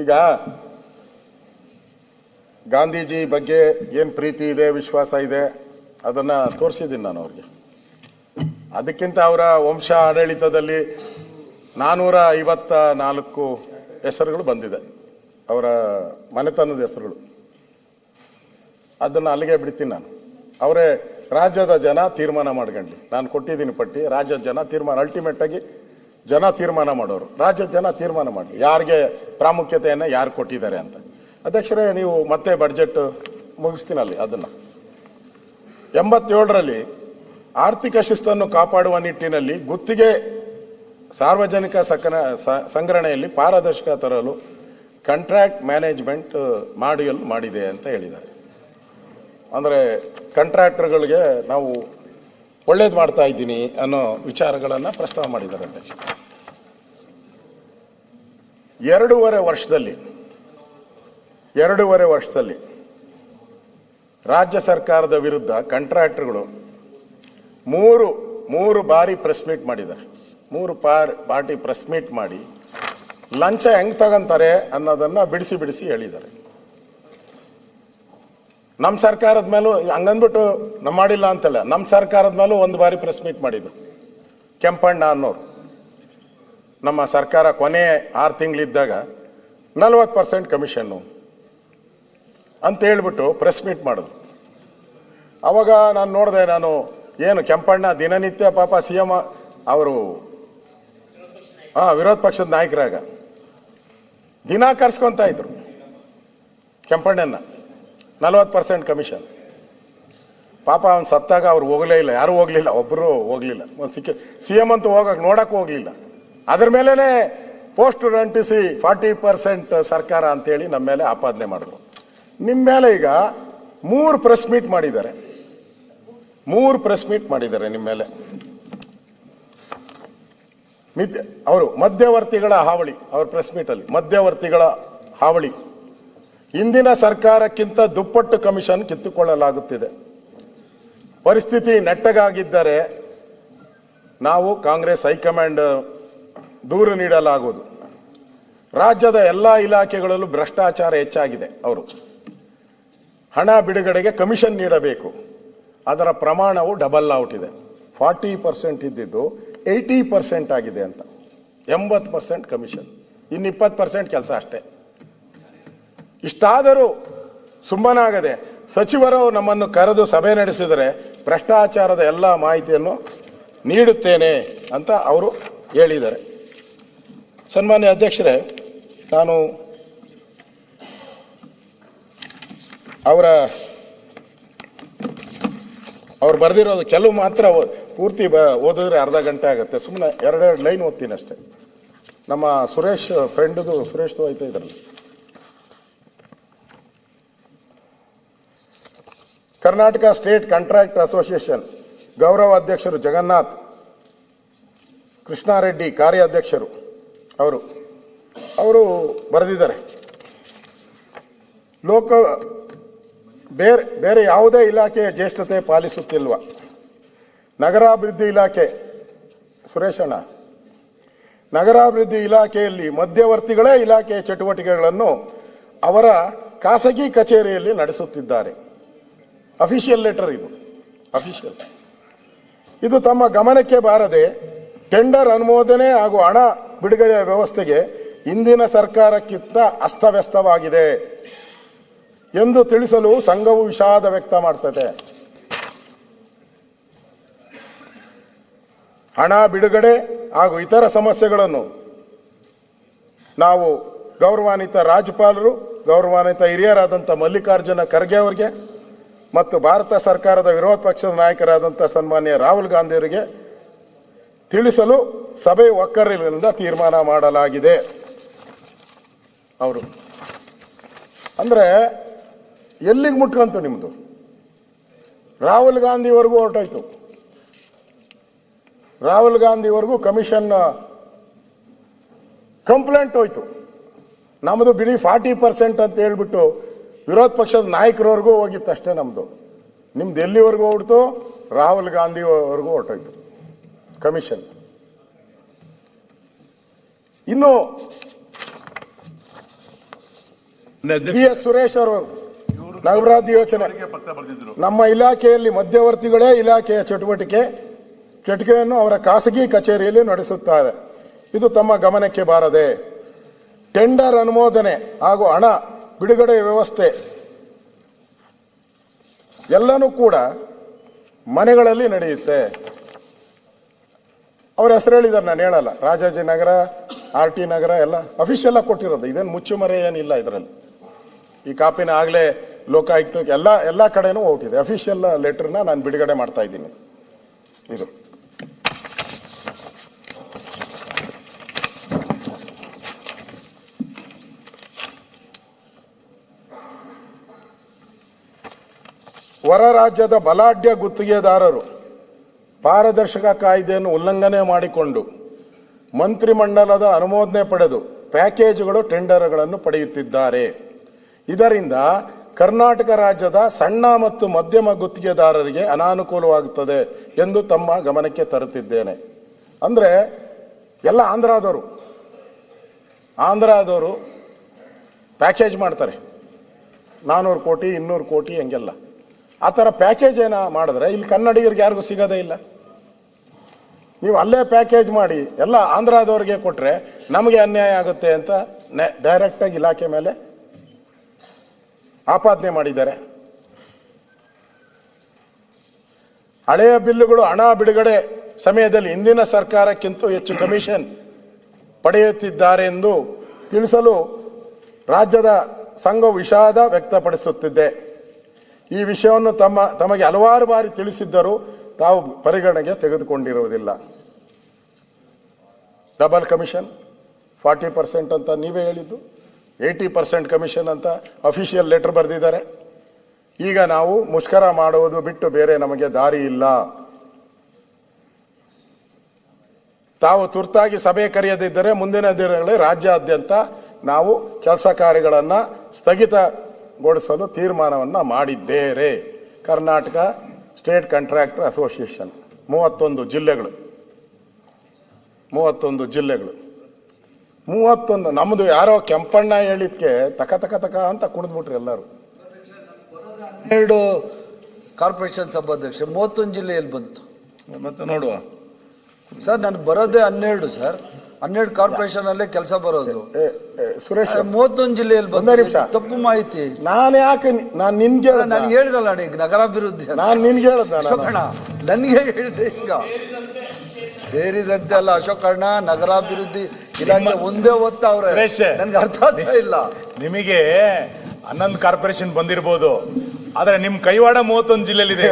ಈಗ ಗಾಂಧೀಜಿ ಬಗ್ಗೆ ಏನು ಪ್ರೀತಿ ಇದೆ, ವಿಶ್ವಾಸ ಇದೆ, ಅದನ್ನ ತೋರಿಸಿದ್ದೀನಿ ನಾನು ಅವ್ರಿಗೆ. ಅದಕ್ಕಿಂತ ಅವರ ವಂಶ ಆಡಳಿತದಲ್ಲಿ 454 ಹೆಸರುಗಳು ಬಂದಿದೆ, ಅವರ ಮನೆತನದ ಹೆಸರುಗಳು. ಅದನ್ನು ಅಲ್ಲಿಗೆ ಬಿಡ್ತೀನಿ ನಾನು. ಅವರೇ ರಾಜ್ಯದ ಜನ ತೀರ್ಮಾನ ಮಾಡ್ಕೊಂಡ್ಲಿ. ನಾನು ಕೊಟ್ಟಿದ್ದೀನಿ ಪಟ್ಟಿ. ರಾಜ್ಯದ ಜನ ತೀರ್ಮಾನ, ಅಲ್ಟಿಮೇಟ್ ಆಗಿ ಜನ ತೀರ್ಮಾನ ಮಾಡೋರು. ರಾಜ್ಯದ ಜನ ತೀರ್ಮಾನ ಮಾಡಲಿ ಯಾರಿಗೆ ಪ್ರಾಮುಖ್ಯತೆಯನ್ನು ಯಾರು ಕೊಟ್ಟಿದ್ದಾರೆ ಅಂತ. ಅಧ್ಯಕ್ಷರೇ, ನೀವು ಮತ್ತೆ ಬಡ್ಜೆಟ್ ಮುಗಿಸ್ತೀನಲ್ಲಿ. ಅದನ್ನು 87ರಲ್ಲಿ ಆರ್ಥಿಕ ಶಿಸ್ತನ್ನು ಕಾಪಾಡುವ ನಿಟ್ಟಿನಲ್ಲಿ ಗುತ್ತಿಗೆ ಸಾರ್ವಜನಿಕ ಸಂಗ್ರಹಣೆಯಲ್ಲಿ ಪಾರದರ್ಶಕ ತರಲು ಕಾಂಟ್ರಾಕ್ಟ್ ಮ್ಯಾನೇಜ್ಮೆಂಟ್ ಮಾಡ್ಯೂಲ್ ಮಾಡಿದೆ ಅಂತ ಹೇಳಿದ್ದಾರೆ. ಅಂದರೆ ಕಾಂಟ್ರಾಕ್ಟರ್ಗಳಿಗೆ ನಾವು ಒಳ್ಳೇದು ಮಾಡ್ತಾ ಇದ್ದೀನಿ ಅನ್ನೋ ವಿಚಾರಗಳನ್ನು ಪ್ರಸ್ತಾವ ಮಾಡಿದ್ದಾರೆ ಅಧ್ಯಕ್ಷ. 2.5 ವರ್ಷದಲ್ಲಿ ರಾಜ್ಯ ಸರ್ಕಾರದ ವಿರುದ್ಧ ಕಾಂಟ್ರಾಕ್ಟರ್ಗಳು ಮೂರು ಬಾರಿ ಪ್ರೆಸ್ ಮೀಟ್ ಮಾಡಿದ್ದಾರೆ. 3 ಪಾರ್ಟಿ ಪ್ರೆಸ್ ಮೀಟ್ ಮಾಡಿ ಲಂಚ ಹೆಂಗ್ ತಗೊಂತಾರೆ ಅನ್ನೋದನ್ನ ಬಿಡಿಸಿ ಹೇಳಿದ್ದಾರೆ. ನಮ್ಮ ಸರ್ಕಾರದ ಮೇಲೂ ಹಂಗಂದ್ಬಿಟ್ಟು ನಮ್ಮ ಮಾಡಿಲ್ಲ ಅಂತಲ್ಲ, ನಮ್ಮ ಸರ್ಕಾರದ ಮೇಲೂ 1 ಬಾರಿ ಪ್ರೆಸ್ ಮೀಟ್ ಮಾಡಿದ್ರು. ಕೆಂಪಣ್ಣ ಅನ್ನೋರು ನಮ್ಮ ಸರ್ಕಾರ ಕೊನೆ 6 ತಿಂಗಳಿದ್ದಾಗ 40% ಕಮಿಷನ್ನು ಅಂತ ಹೇಳ್ಬಿಟ್ಟು ಪ್ರೆಸ್ ಮೀಟ್ ಮಾಡಿದ್ರು. ಅವಾಗ ನಾನು ನೋಡಿದೆ, ನಾನು ಏನು ಕೆಂಪಣ್ಣ ದಿನನಿತ್ಯ ಪಾಪ CM ಅವರು ವಿರೋಧ ಪಕ್ಷದ ನಾಯಕರಾಗ ದಿನ ಕರ್ಸ್ಕೊಂತ ಇದ್ರು ಕೆಂಪಣ್ಣನ 40% ಕಮಿಷನ್. ಪಾಪ ಅವನು ಸತ್ತಾಗ ಅವ್ರು ಹೋಗಲೇ ಇಲ್ಲ, ಯಾರು ಹೋಗ್ಲಿಲ್ಲ, ಒಬ್ಬರು ಹೋಗ್ಲಿಲ್ಲ. CM ಅಂತೂ ನೋಡಕ್ ಹೋಗ್ಲಿಲ್ಲ. ಅದ್ರ ಮೇಲೇನೆ ಪೋಸ್ಟರ್ ಅಂಟಿಸಿ 40% ಸರ್ಕಾರ ಅಂತೇಳಿ ನಮ್ಮ ಮೇಲೆ ಆಪಾದನೆ ಮಾಡಿದ್ರು. ನಿಮ್ಮ ಮೇಲೆ ಈಗ 3 ಪ್ರೆಸ್ ಮೀಟ್ ಮಾಡಿದ್ದಾರೆ. 3 ಪ್ರೆಸ್ ಮೀಟ್ ಮಾಡಿದ್ದಾರೆ ನಿಮ್ಮ ಮೇಲೆ. ಅವರು ಮಧ್ಯವರ್ತಿಗಳ ಹಾವಳಿ, ಅವ್ರ ಪ್ರೆಸ್ ಮೀಟ್ ಅಲ್ಲಿ ಮಧ್ಯವರ್ತಿಗಳ ಹಾವಳಿ, ಹಿಂದಿನ ಸರ್ಕಾರಕ್ಕಿಂತ ದುಪ್ಪಟ್ಟು ಕಮಿಷನ್ ಕಿತ್ತುಕೊಳ್ಳಲಾಗುತ್ತಿದೆ. ಪರಿಸ್ಥಿತಿ ನೆಟ್ಟಗಾಗಿದ್ದರೆ ನಾವು ಕಾಂಗ್ರೆಸ್ ಹೈಕಮಾಂಡ್ ದೂರು ನೀಡಲಾಗುವುದು. ರಾಜ್ಯದ ಎಲ್ಲಾ ಇಲಾಖೆಗಳಲ್ಲೂ ಭ್ರಷ್ಟಾಚಾರ ಹೆಚ್ಚಾಗಿದೆ. ಅವರು ಹಣ ಬಿಡುಗಡೆಗೆ ಕಮಿಷನ್ ನೀಡಬೇಕು, ಅದರ ಪ್ರಮಾಣವು ಡಬಲ್ ಔಟ್ ಇದೆ. 40% ಇದ್ದಿದ್ದು 80% ಆಗಿದೆ ಅಂತ. 80% ಕಮಿಷನ್, ಇನ್ನು 20% ಕೆಲಸ ಅಷ್ಟೇ. ಇಷ್ಟಾದರೂ ಸುಮ್ಮನಾಗದೆ ಸಚಿವರು ನಮ್ಮನ್ನು ಕರೆದು ಸಭೆ ನಡೆಸಿದರೆ ಭ್ರಷ್ಟಾಚಾರದ ಎಲ್ಲ ಮಾಹಿತಿಯನ್ನು ನೀಡುತ್ತೇನೆ ಅಂತ ಅವರು ಹೇಳಿದ್ದಾರೆ. ಸನ್ಮಾನ್ಯ ಅಧ್ಯಕ್ಷರೇ, ನಾನು ಅವ್ರು ಬರೆದಿರೋದು ಕೆಲವು ಮಾತ್ರ ಪೂರ್ತಿ ಓದಿದ್ರೆ ಅರ್ಧ ಗಂಟೆ ಆಗುತ್ತೆ. ಸುಮ್ಮನೆ 2 ಲೈನ್ ಓದ್ತೀನಿ ಅಷ್ಟೇ. ನಮ್ಮ ಸುರೇಶ್ ಫ್ರೆಂಡ್ದು, ಸುರೇಶ್ದು ಆಯ್ತಾ ಇದರಲ್ಲಿ. ಕರ್ನಾಟಕ ಸ್ಟೇಟ್ ಕಾಂಟ್ರಾಕ್ಟರ್ ಅಸೋಸಿಯೇಷನ್ ಗೌರವ ಅಧ್ಯಕ್ಷರು ಜಗನ್ನಾಥ್, ಕೃಷ್ಣಾರೆಡ್ಡಿ ಕಾರ್ಯಾಧ್ಯಕ್ಷರು, ಅವರು ಬರೆದಿದ್ದಾರೆ. ಬೇರೆ ಯಾವುದೇ ಇಲಾಖೆಯ ಜ್ಯೇಷ್ಠತೆ ಪಾಲಿಸುತ್ತಿಲ್ವಾ? ನಗರಾಭಿವೃದ್ಧಿ ಇಲಾಖೆ, ಸುರೇಶಣ್ಣ, ನಗರಾಭಿವೃದ್ಧಿ ಇಲಾಖೆಯಲ್ಲಿ ಮಧ್ಯವರ್ತಿಗಳೇ ಇಲಾಖೆಯ ಚಟುವಟಿಕೆಗಳನ್ನು ಅವರ ಖಾಸಗಿ ಕಚೇರಿಯಲ್ಲಿ ನಡೆಸುತ್ತಿದ್ದಾರೆ. ಅಫಿಷಿಯಲ್ ಲೆಟರ್ ಇದು, ಅಫಿಷಿಯಲ್. ಇದು ತಮ್ಮ ಗಮನಕ್ಕೆ ಬಾರದೆ ಟೆಂಡರ್ ಅನುಮೋದನೆ ಹಾಗೂ ಹಣ ಬಿಡುಗಡೆಯ ವ್ಯವಸ್ಥೆಗೆ ಹಿಂದಿನ ಸರ್ಕಾರಕ್ಕಿಂತ ಅಸ್ತವ್ಯಸ್ತವಾಗಿದೆ ಎಂದು ತಿಳಿಸಲು ಸಂಘವು ವಿಷಾದ ವ್ಯಕ್ತ ಮಾಡ್ತದೆ. ಹಣ ಬಿಡುಗಡೆ ಹಾಗೂ ಇತರ ಸಮಸ್ಯೆಗಳನ್ನು ನಾವು ಗೌರವಾನ್ವಿತ ರಾಜ್ಯಪಾಲರು, ಗೌರವಾನ್ವಿತ ಹಿರಿಯರಾದಂಥ ಮಲ್ಲಿಕಾರ್ಜುನ ಖರ್ಗೆ ಅವರಿಗೆ ಮತ್ತು ಭಾರತ ಸರ್ಕಾರದ ವಿರೋಧ ಪಕ್ಷದ ನಾಯಕರಾದಂಥ ಸನ್ಮಾನ್ಯ ರಾಹುಲ್ ಗಾಂಧಿ ಅವರಿಗೆ ತಿಳಿಸಲು ಸಭೆ ಒಕ್ಕರಿನಿಂದ ತೀರ್ಮಾನ ಮಾಡಲಾಗಿದೆ. ಅವರು ಅಂದ್ರೆ ಎಲ್ಲಿಗೆ ಮುಟ್ಕಂತು ನಿಮ್ದು? ರಾಹುಲ್ ಗಾಂಧಿವರೆಗೂ ಹೊರಟೋಯ್ತು. ರಾಹುಲ್ ಗಾಂಧಿವರೆಗೂ ಕಮಿಷನ್ ಕಂಪ್ಲೇಂಟ್ ಹೋಯ್ತು. ನಮ್ಮದು ಬಿಡಿ 40% ಅಂತ ಹೇಳ್ಬಿಟ್ಟು ವಿರೋಧ ಪಕ್ಷದ ನಾಯಕರವರೆಗೂ ಹೋಗಿತ್ತು ಅಷ್ಟೇ ನಮ್ದು. ನಿಮ್ದು ಎಲ್ಲಿವರೆಗೂ ಹೋಗ್ಬಿಡ್ತು? ರಾಹುಲ್ ಗಾಂಧಿವರೆಗೂ ಹೊರಟೋಯ್ತು ಕಮಿಷನ್. ಇನ್ನು BS ಸುರೇಶ್ ಅವರು ನಗರಾಭಿವೃದ್ಧಿ ಯೋಜನೆ ನಮ್ಮ ಇಲಾಖೆಯಲ್ಲಿ ಮಧ್ಯವರ್ತಿಗಳೇ ಇಲಾಖೆಯ ಚಟುವಟಿಕೆಯನ್ನು ಅವರ ಖಾಸಗಿ ಕಚೇರಿಯಲ್ಲಿ ನಡೆಸುತ್ತಾರೆ. ಇದು ತಮ್ಮ ಗಮನಕ್ಕೆ ಬಾರದೆ. ಟೆಂಡರ್ ಅನುಮೋದನೆ ಹಾಗೂ ಹಣ ಬಿಡುಗಡೆ ವ್ಯವಸ್ಥೆ ಎಲ್ಲನೂ ಕೂಡ ಮನೆಗಳಲ್ಲಿ ನಡೆಯುತ್ತೆ. ಅವ್ರ ಹೆಸರು ಹೇಳಿದಾರೆ, ನಾನು ಹೇಳಲ್ಲ. ರಾಜಾಜಿನಗರ, RT ನಗರ ಎಲ್ಲ ಅಫಿಷಿಯಲ್ ಆಗಿ ಕೊಟ್ಟಿರೋದು, ಇದೇನು ಮುಚ್ಚುಮರೆ ಏನಿಲ್ಲ ಇದರಲ್ಲಿ. ಈ ಕಾಪಿನ ಆಗಲೇ ಲೋಕಾಯುಕ್ತಕ್ಕೆ ಎಲ್ಲ ಕಡೆನೂ ಹೋಗ್ತಿದೆ. ಅಫಿಷಿಯಲ್ ಲೆಟರ್ನ ನಾನು ಬಿಡುಗಡೆ ಮಾಡ್ತಾ ಇದ್ದೀನಿ. ಇದು ಹೊರ ರಾಜ್ಯದ ಬಲಾಢ್ಯ ಗುತ್ತಿಗೆದಾರರು ಪಾರದರ್ಶಕ ಕಾಯ್ದೆಯನ್ನು ಉಲ್ಲಂಘನೆ ಮಾಡಿಕೊಂಡು ಮಂತ್ರಿಮಂಡಲದ ಅನುಮೋದನೆ ಪಡೆದು ಪ್ಯಾಕೇಜುಗಳು ಟೆಂಡರ್ಗಳನ್ನು ಪಡೆಯುತ್ತಿದ್ದಾರೆ. ಇದರಿಂದ ಕರ್ನಾಟಕ ರಾಜ್ಯದ ಸಣ್ಣ ಮತ್ತು ಮಧ್ಯಮ ಗುತ್ತಿಗೆದಾರರಿಗೆ ಅನಾನುಕೂಲವಾಗುತ್ತದೆ ಎಂದು ತಮ್ಮ ಗಮನಕ್ಕೆ ತರುತ್ತಿದ್ದೇನೆ. ಅಂದರೆ ಎಲ್ಲ ಆಂಧ್ರದವರು ಪ್ಯಾಕೇಜ್ ಮಾಡ್ತಾರೆ, 400 ಕೋಟಿ 200 ಕೋಟಿ ಹಂಗೆಲ್ಲ. ಆ ಥರ ಪ್ಯಾಕೇಜ್ ಏನೋ ಮಾಡಿದ್ರೆ ಇಲ್ಲಿ ಕನ್ನಡಿಗರಿಗೆ ಯಾರಿಗೂ ಸಿಗೋದೇ ಇಲ್ಲ. ನೀವು ಅಲ್ಲೇ ಪ್ಯಾಕೇಜ್ ಮಾಡಿ ಎಲ್ಲ ಆಂಧ್ರದವ್ರಿಗೆ ಕೊಟ್ಟರೆ ನಮಗೆ ಅನ್ಯಾಯ ಆಗುತ್ತೆ ಅಂತ ಡೈರೆಕ್ಟಾಗಿ ಇಲಾಖೆ ಮೇಲೆ ಆಪಾದನೆ ಮಾಡಿದ್ದಾರೆ. ಹಳೆಯ ಬಿಲ್ಲುಗಳು ಹಣ ಬಿಡುಗಡೆ ಸಮಯದಲ್ಲಿ ಹಿಂದಿನ ಸರ್ಕಾರಕ್ಕಿಂತ ಹೆಚ್ಚು ಕಮಿಷನ್ ಪಡೆಯುತ್ತಿದ್ದಾರೆ ಎಂದು ತಿಳಿಸಲು ರಾಜ್ಯದ ಸಂಘವು ವಿಷಾದ ವ್ಯಕ್ತಪಡಿಸುತ್ತಿದೆ. ಈ ವಿಷಯವನ್ನು ತಮಗೆ ಹಲವಾರು ಬಾರಿ ತಿಳಿಸಿದ್ದರೂ ತಾವು ಪರಿಗಣನೆಗೆ ತೆಗೆದುಕೊಂಡಿರುವುದಿಲ್ಲ. ಡಬಲ್ ಕಮಿಷನ್ 40% ಅಂತ ನೀವೇ ಹೇಳಿದ್ದು, 80% ಕಮಿಷನ್ ಅಂತ ಅಫಿಷಿಯಲ್ ಲೆಟರ್ ಬರೆದಿದ್ದಾರೆ. ಈಗ ನಾವು ಮುಷ್ಕರ ಮಾಡುವುದು ಬಿಟ್ಟು ಬೇರೆ ನಮಗೆ ದಾರಿ ಇಲ್ಲ. ತಾವು ತುರ್ತಾಗಿ ಸಭೆ ಕರೆಯದಿದ್ದರೆ ಮುಂದಿನ ದಿನಗಳಲ್ಲಿ ರಾಜ್ಯಾದ್ಯಂತ ನಾವು ಕೆಲಸ ಕಾರ್ಯಗಳನ್ನು ಸ್ಥಗಿತಗೊಳಿಸಲು ತೀರ್ಮಾನವನ್ನು ಮಾಡಿದ್ದೇವೆ. ಕರ್ನಾಟಕ ಸ್ಟೇಟ್ ಕಾಂಟ್ರಾಕ್ಟರ್ ಅಸೋಸಿಯೇಷನ್ 31 ಜಿಲ್ಲೆಗಳು 31. ನಮ್ದು ಯಾರೋ ಕೆಂಪಣ್ಣ ಹೇಳಿದ್ಕೆ ತಕ ಅಂತ ಕುಣಿದ್ಬಿಟ್ರಿ ಎಲ್ಲರೂ. 12 ಕಾರ್ಪೊರೇಷನ್ ಸಭಾಧ್ಯಕ್ಷ 31 ಜಿಲ್ಲೆಯಲ್ಲಿ ಬಂತು. ಮತ್ತೆ ನೋಡುವ ಸರ್, ನಾನು ಬರೋದೇ 12 ಸರ್. 12 ಕಾರ್ಪೊರೇಷನ್ ಅಲ್ಲೇ ಕೆಲಸ ಬರೋದು. ಸುರೇಶ್ 31 ಜಿಲ್ಲೆಯಲ್ಲಿ ಬಂದ ತಪ್ಪು ಮಾಹಿತಿ. ನಾನು ಯಾಕೆ ನಾನು ನಿನ್ಗೆ ನಾನು ಹೇಳಿದಲ್ಲ ಈಗ ನಗರಾಭಿವೃದ್ಧಿ ನಾನು ನಿನ್ಗೆ ಹೇಳ್ದ ನನಗೆ ಹೇಳಿದೆ. ಈಗ ಸೇರಿದಂತೆ ಅಲ್ಲ ಅಶೋಕಣ್ಣ, ನಗರಾಭಿವೃದ್ಧಿ ಇಲಾಖೆ ಒಂದೇ ಒತ್ತ ಅವ್ರೆ. ನನ್ಗೆ ಅರ್ಥ ಆಗ್ತಾ ಇಲ್ಲ. ನಿಮಗೆ 11 ಕಾರ್ಪೊರೇಷನ್ ಬಂದಿರಬಹುದು, ಆದ್ರೆ ನಿಮ್ ಕೈವಾಡ 31 ಜಿಲ್ಲೆಯಲ್ಲಿದೆ.